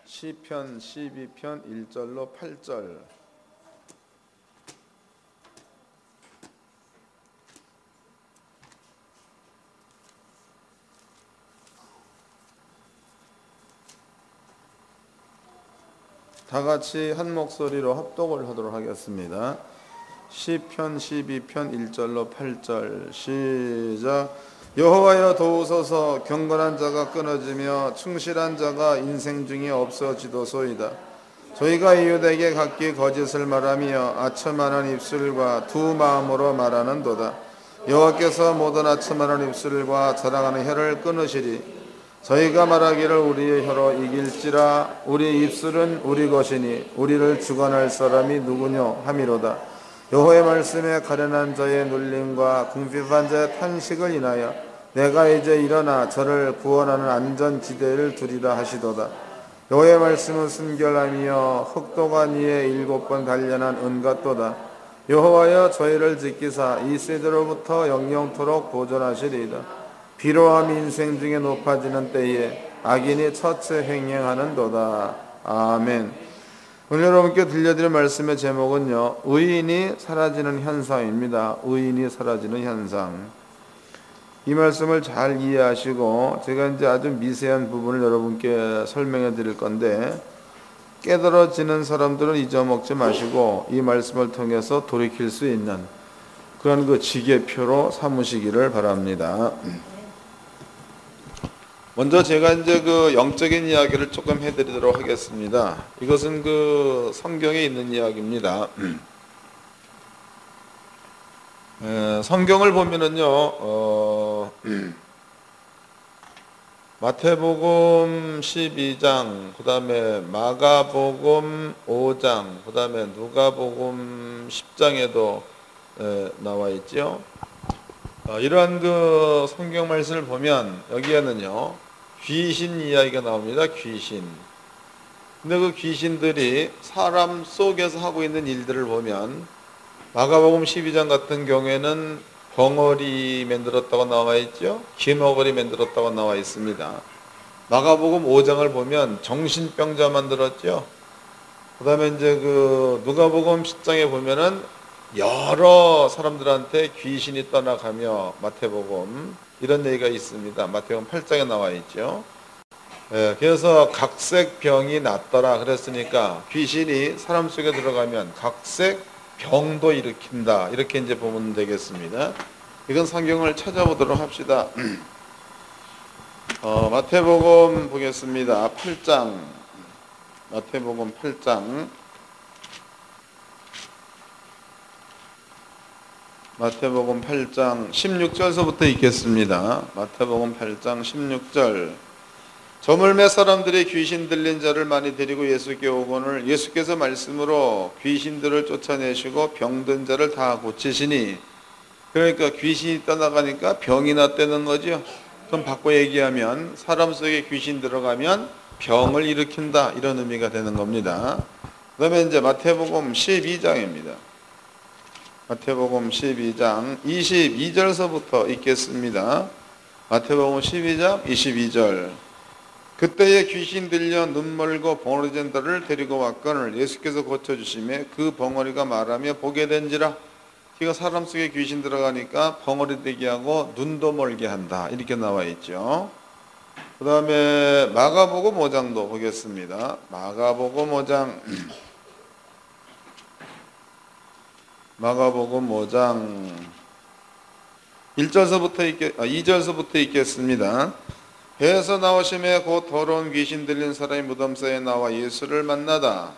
시편 12편 1절로 8절. 다 같이 한 목소리로 합독을 하도록 하겠습니다. 시편 12편 1절로 8절 시작. 여호와여 도우소서. 경건한 자가 끊어지며 충실한 자가 인생 중에 없어지도소이다. 저희가 이웃에게 각기 거짓을 말하며 아첨하는 입술과 두 마음으로 말하는도다. 여호와께서 모든 아첨하는 입술과 자랑하는 혀를 끊으시리. 저희가 말하기를 우리의 혀로 이길지라. 우리 입술은 우리 것이니 우리를 주관할 사람이 누구뇨 하미로다. 여호와의 말씀에 가련한 자의 눌림과 궁핍한 자의 탄식을 인하여 내가 이제 일어나 저를 구원하는 안전지대를 두리라 하시도다. 여호와의 말씀은 순결하며 흑도가 이에 7번 단련한 은 같도다. 여호와여 저희를 지키사 이 세대로부터 영영토록 보존하시리이다. 비로함 인생 중에 높아지는 때에 악인이 처체 횡행하는도다. 아멘. 오늘 여러분께 들려드릴 말씀의 제목은요, 의인이 사라지는 현상입니다. 의인이 사라지는 현상. 이 말씀을 잘 이해하시고 제가 이제 아주 미세한 부분을 여러분께 설명해 드릴 건데, 깨달아지는 사람들은 잊어먹지 마시고 이 말씀을 통해서 돌이킬 수 있는 그런 그 지계표로 삼으시기를 바랍니다. 먼저 제가 이제 그 영적인 이야기를 조금 해드리도록 하겠습니다. 이것은 그 성경에 있는 이야기입니다. 성경을 보면은요, 마태복음 12장, 그 다음에 마가복음 5장, 그 다음에 누가복음 10장에도 나와 있죠. 이러한 그 성경 말씀을 보면 여기에는요, 귀신 이야기가 나옵니다. 귀신. 근데 그 귀신들이 사람 속에서 하고 있는 일들을 보면 마가복음 12장 같은 경우에는 벙어리 만들었다고 나와 있죠. 기머거리 만들었다고 나와 있습니다. 마가복음 5장을 보면 정신병자 만들었죠. 그 다음에 이제 그 누가복음 10장에 보면은 여러 사람들한테 귀신이 떠나가며 마태복음 이런 얘기가 있습니다. 마태복음 8장에 나와 있죠. 그래서 각색 병이 낫더라 그랬으니까 귀신이 사람 속에 들어가면 각색 병도 일으킨다, 이렇게 이제 보면 되겠습니다. 이건 성경을 찾아보도록 합시다. 마태복음 보겠습니다. 8장. 마태복음 8장. 마태복음 8장 16절서부터 읽겠습니다. 마태복음 8장 16절. 저물매 사람들이 귀신 들린 자를 많이 데리고 예수께 오거늘 예수께서 말씀으로 귀신들을 쫓아내시고 병든 자를 다 고치시니, 그러니까 귀신이 떠나가니까 병이 낫다는 거죠. 좀 바꿔 얘기하면 사람 속에 귀신 들어가면 병을 일으킨다, 이런 의미가 되는 겁니다. 그 다음에 이제 마태복음 12장입니다. 마태복음 12장 22절서부터 읽겠습니다. 마태복음 12장 22절. 그때에 귀신 들려 눈멀고 벙어리된 자를 데리고 왔거늘 예수께서 고쳐주시매 그 벙어리가 말하며 보게 된지라. 그러니까 사람 속에 귀신 들어가니까 벙어리 되게 하고 눈도 멀게 한다, 이렇게 나와 있죠. 그 다음에 마가복음 5장도 보겠습니다. 마가복음 5장. 마가복음 5장 2절서부터 읽겠습니다. 배에서 나오심에 곧 더러운 귀신 들린 사람이 무덤 사이에 나와 예수를 만나다.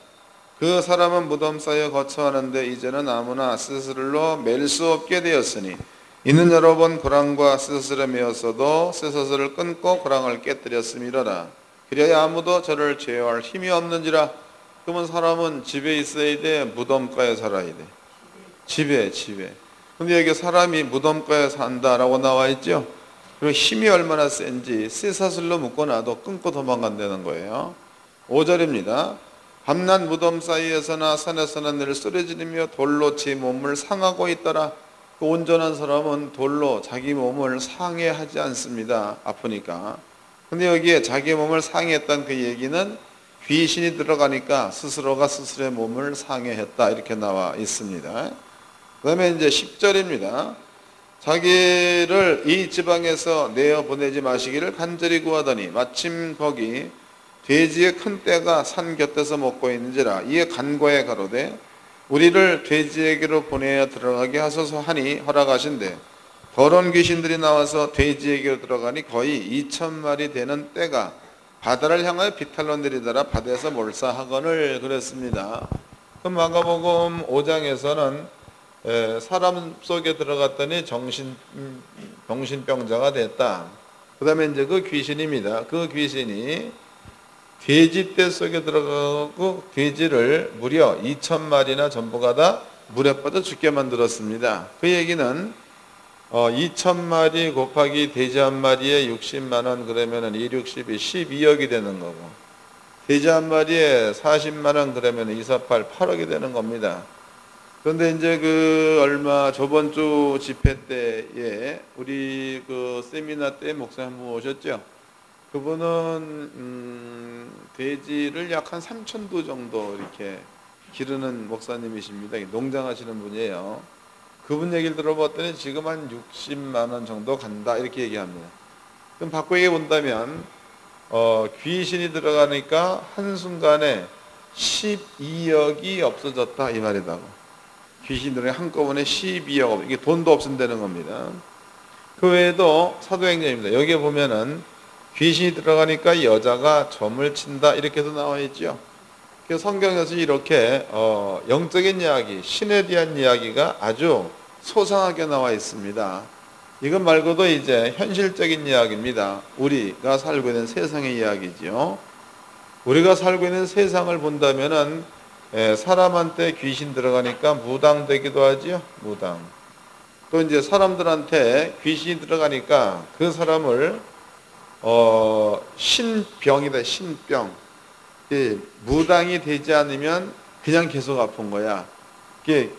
그 사람은 무덤 사이에 거처하는데 이제는 아무나 스스로 맬 수 없게 되었으니 이는 여러 번 고랑과 스스로 메었어도 스스로를 끊고 고랑을 깨뜨렸음이로라. 그래야 아무도 저를 제어할 힘이 없는지라. 그러면 사람은 집에 있어야 돼, 무덤가에 살아야 돼? 집에. 근데 여기 사람이 무덤가에 산다라고 나와 있죠. 그리고 힘이 얼마나 센지 쇠사슬로 묶어놔도 끊고 도망간다는 거예요. 5절입니다. 밤낮 무덤 사이에서나 산에서나 늘 쓰러지며 돌로 제 몸을 상하고 있더라. 그 온전한 사람은 돌로 자기 몸을 상해하지 않습니다. 아프니까. 근데 여기에 자기 몸을 상해했다는 그 얘기는 귀신이 들어가니까 스스로가 스스로의 몸을 상해했다 이렇게 나와 있습니다. 그 다음에 이제 10절입니다. 자기를 이 지방에서 내어 보내지 마시기를 간절히 구하더니 마침 거기 돼지의 큰 떼가 산 곁에서 먹고 있는지라 이에 간과에 가로되 우리를 돼지에게로 보내어 들어가게 하소서 하니 허락하신대 더러운 귀신들이 나와서 돼지에게로 들어가니 거의 2,000마리 되는 떼가 바다를 향하여 비탈로 내리더라 바다에서 몰사하거늘 그랬습니다. 그럼 마가복음 5장에서는 사람 속에 들어갔더니 정신병자가 됐다. 그 다음에 이제 그 귀신입니다. 그 귀신이 돼지 떼 속에 들어가고 돼지를 무려 2,000마리나 전부가 다 물에 빠져 죽게 만들었습니다. 그 얘기는 2,000마리 곱하기 돼지 한 마리에 60만 원 그러면은 2, 60이 12억이 되는 거고 돼지 한 마리에 40만 원 그러면 2, 4, 8, 8억이 되는 겁니다. 그런데 이제 저번 주 집회 때에 우리 세미나 때 목사님 한 분 오셨죠? 그분은 돼지를 약 한 3,000도 정도 이렇게 기르는 목사님이십니다. 농장하시는 분이에요. 그분 얘기를 들어봤더니 지금 한 60만 원 정도 간다 이렇게 얘기합니다. 그럼 바꾸게 본다면 귀신이 들어가니까 한순간에 12억이 없어졌다 이 말이다고. 귀신들이 한꺼번에 12억 이게 돈도 없앤다는 겁니다. 그 외에도 사도행전입니다. 여기에 보면은 귀신이 들어가니까 여자가 점을 친다 이렇게도 나와 있죠. 그래서 성경에서 이렇게 영적인 이야기, 신에 대한 이야기가 아주 소상하게 나와 있습니다. 이것 말고도 이제 현실적인 이야기입니다. 우리가 살고 있는 세상의 이야기죠. 우리가 살고 있는 세상을 본다면은 사람한테 귀신 들어가니까 무당되기도 하지요. 무당. 또 이제 사람들한테 귀신이 들어가니까 그 사람을 신병이다. 신병. 무당이 되지 않으면 그냥 계속 아픈 거야.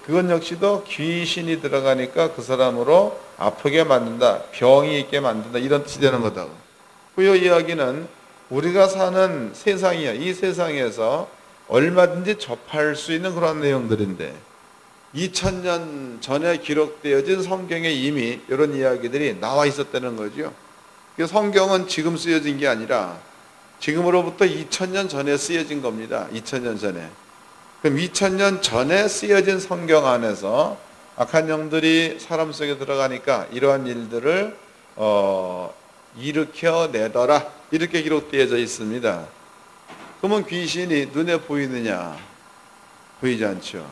그건 역시도 귀신이 들어가니까 그 사람으로 아프게 만든다. 병이 있게 만든다. 이런 뜻이 되는 거다. 그 이야기는 우리가 사는 세상이야. 이 세상에서 얼마든지 접할 수 있는 그런 내용들인데 2000년 전에 기록되어진 성경에 이미 이런 이야기들이 나와 있었다는 거죠. 성경은 지금 쓰여진 게 아니라 지금으로부터 2000년 전에 쓰여진 겁니다. 2000년 전에. 그럼 2000년 전에 쓰여진 성경 안에서 악한 영들이 사람 속에 들어가니까 이러한 일들을 일으켜내더라 이렇게 기록되어져 있습니다. 그러면 귀신이 눈에 보이느냐? 보이지 않죠.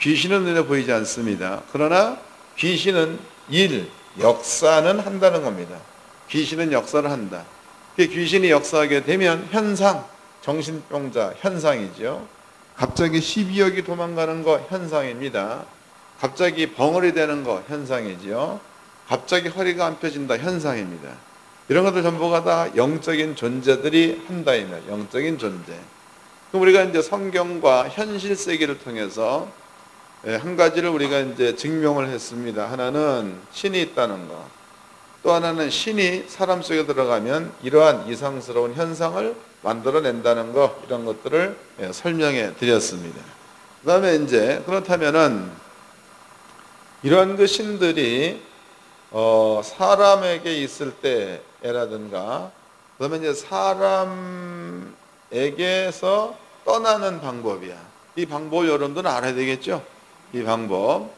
귀신은 눈에 보이지 않습니다. 그러나 귀신은 역사는 한다는 겁니다. 귀신은 역사를 한다. 귀신이 역사하게 되면 현상, 정신병자 현상이죠. 갑자기 12억이 도망가는 거 현상입니다. 갑자기 벙어리 되는 거 현상이죠. 갑자기 허리가 안 펴진다 현상입니다. 이런 것들 전부가 다 영적인 존재들이 한다 이 말. 영적인 존재. 그럼 우리가 이제 성경과 현실 세계를 통해서 한 가지를 우리가 이제 증명을 했습니다. 하나는 신이 있다는 거. 또 하나는 신이 사람 속에 들어가면 이러한 이상스러운 현상을 만들어낸다는 거, 이런 것들을 설명해 드렸습니다. 그 다음에 이제 그렇다면은 이러한 그 신들이 사람에게 있을 때라든가 그 다음에 이제 사람에게서 떠나는 방법이야. 이 방법을 여러분들은 알아야 되겠죠? 이 방법.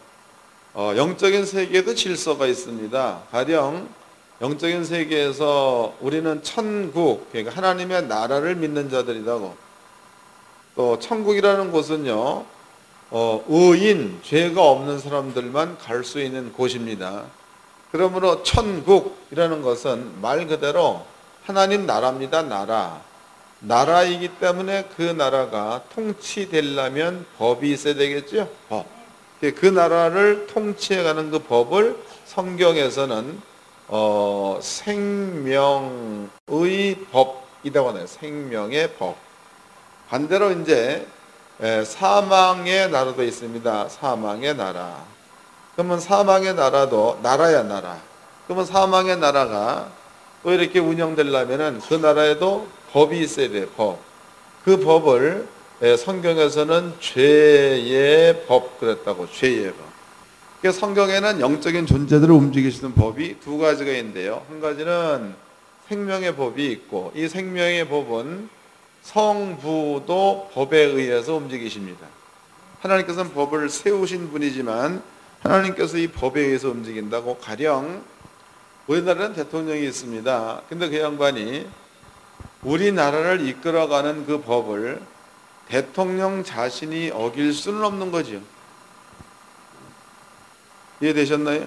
영적인 세계에도 질서가 있습니다. 가령 영적인 세계에서 우리는 천국, 그러니까 하나님의 나라를 믿는 자들이라고. 또 천국이라는 곳은요, 의인, 죄가 없는 사람들만 갈 수 있는 곳입니다. 그러므로 천국이라는 것은 말 그대로 하나님 나라입니다. 나라이기 때문에 그 나라가 통치되려면 법이 있어야 되겠죠? 법. 그 나라를 통치해가는 그 법을 성경에서는 생명의 법이라고 하네요. 생명의 법. 반대로 이제 사망의 나라도 있습니다. 사망의 나라. 그러면 사망의 나라도 나라야 나라. 그러면 사망의 나라가 또 이렇게 운영되려면은 그 나라에도 법이 있어야 돼요. 법. 그 법을 성경에서는 죄의 법 그랬다고. 죄의 법. 그러니까 성경에는 영적인 존재들을 움직이시는 법이 두 가지가 있는데요. 한 가지는 생명의 법이 있고, 이 생명의 법은 성부도 법에 의해서 움직이십니다. 하나님께서는 법을 세우신 분이지만 하나님께서 이 법에 의해서 움직인다고. 가령 우리나라는 대통령이 있습니다. 근데 그 양반이 우리나라를 이끌어가는 그 법을 대통령 자신이 어길 수는 없는 거죠. 이해되셨나요?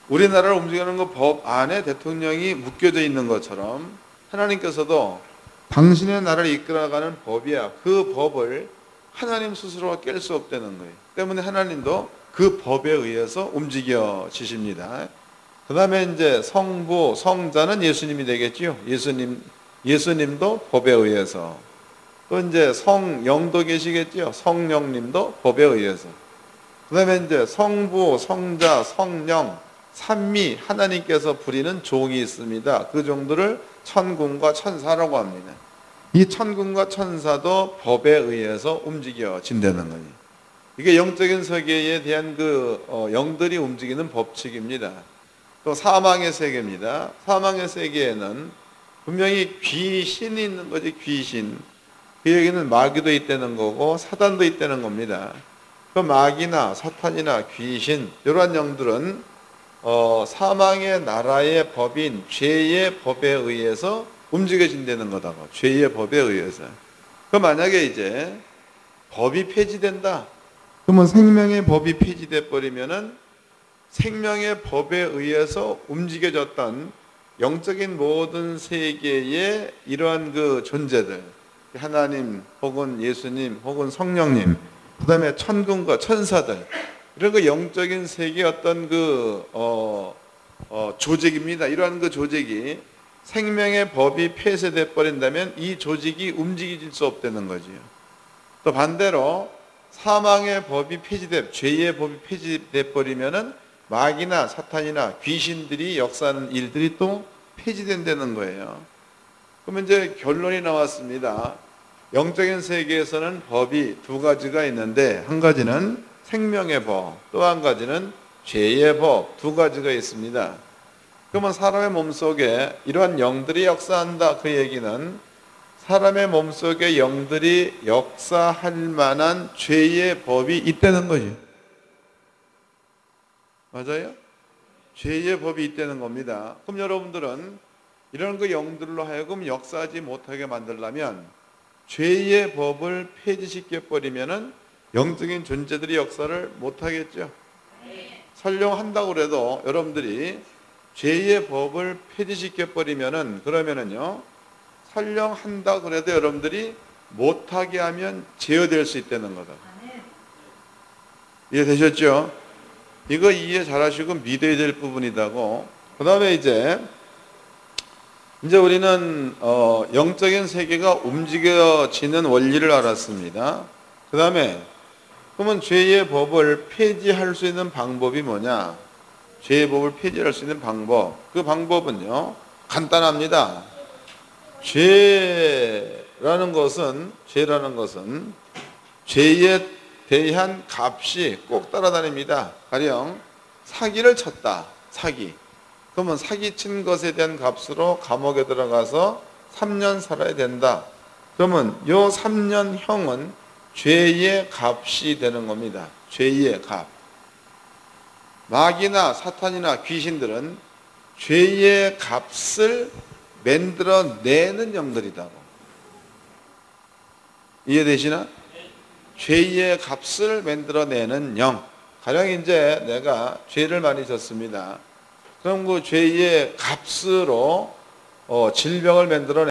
우리나라를 움직이는 그 법 안에 대통령이 묶여져 있는 것처럼 하나님께서도 당신의 나라를 이끌어가는 법이야. 그 법을 하나님 스스로가 깰 수 없다는 거예요. 때문에 하나님도 그 법에 의해서 움직여지십니다. 그 다음에 이제 성부, 성자는 예수님이 되겠죠. 예수님도 법에 의해서. 또 이제 성령도 계시겠죠. 성령님도 법에 의해서. 그 다음에 이제 성부, 성자, 성령, 삼위 하나님께서 부리는 종이 있습니다. 그 종들을 천군과 천사라고 합니다. 이 천군과 천사도 법에 의해서 움직여진다는 거예요. 이게 영적인 세계에 대한 영들이 움직이는 법칙입니다. 또 사망의 세계입니다. 사망의 세계에는 분명히 귀신이 있는 거지, 귀신. 그 얘기는 마귀도 있다는 거고 사단도 있다는 겁니다. 그 마귀나 사탄이나 귀신 이러한 영들은 사망의 나라의 법인 죄의 법에 의해서 움직여진다는 거다고. 죄의 법에 의해서. 그 만약에 이제 법이 폐지된다. 그러면 생명의 법이 폐지돼 버리면은 생명의 법에 의해서 움직여졌던 영적인 모든 세계의 이러한 그 존재들, 하나님 혹은 예수님 혹은 성령님, 그 다음에 천군과 천사들, 이런 그 영적인 세계의 어떤 조직입니다. 이러한 그 조직이 생명의 법이 폐쇄돼 버린다면 이 조직이 움직일 수 없다는 거지요. 또 반대로 사망의 법이 죄의 법이 폐지돼 버리면은 마귀나 사탄이나 귀신들이 역사하는 일들이 또 폐지된다는 거예요. 그러면 이제 결론이 나왔습니다. 영적인 세계에서는 법이 두 가지가 있는데, 한 가지는 생명의 법, 또 한 가지는 죄의 법, 두 가지가 있습니다. 그러면 사람의 몸속에 이러한 영들이 역사한다, 그 얘기는 사람의 몸속에 영들이 역사할 만한 죄의 법이 있다는 거죠. 맞아요? 죄의 법이 있다는 겁니다. 그럼 여러분들은 이런 그 영들로 하여금 역사하지 못하게 만들려면 죄의 법을 폐지시켜 버리면은 영적인 존재들이 역사를 못하겠죠. 설령 한다고 그래도 여러분들이 죄의 법을 폐지시켜 버리면은, 그러면은요, 설령 한다 그래도 여러분들이 못하게 하면 제어될 수 있다는 거다. 이해되셨죠? 이거 이해 잘 하시고 믿어야 될 부분이다고. 그 다음에 이제 우리는 영적인 세계가 움직여지는 원리를 알았습니다. 그 다음에 그러면 죄의 법을 폐지할 수 있는 방법이 뭐냐? 죄의 법을 폐지할 수 있는 방법. 그 방법은요, 간단합니다. 죄라는 것은 죄에 대한 값이 꼭 따라다닙니다. 가령 사기를 쳤다. 사기. 그러면 사기친 것에 대한 값으로 감옥에 들어가서 3년 살아야 된다. 그러면 요 3년형은 죄의 값이 되는 겁니다. 죄의 값. 마귀나 사탄이나 귀신들은 죄의 값을 만들어내는 영들이다고. 이해되시나? 죄의 값을 만들어내는 영. 가령 이제 내가 죄를 많이 졌습니다. 그럼 그 죄의 값으로 질병을 만들어내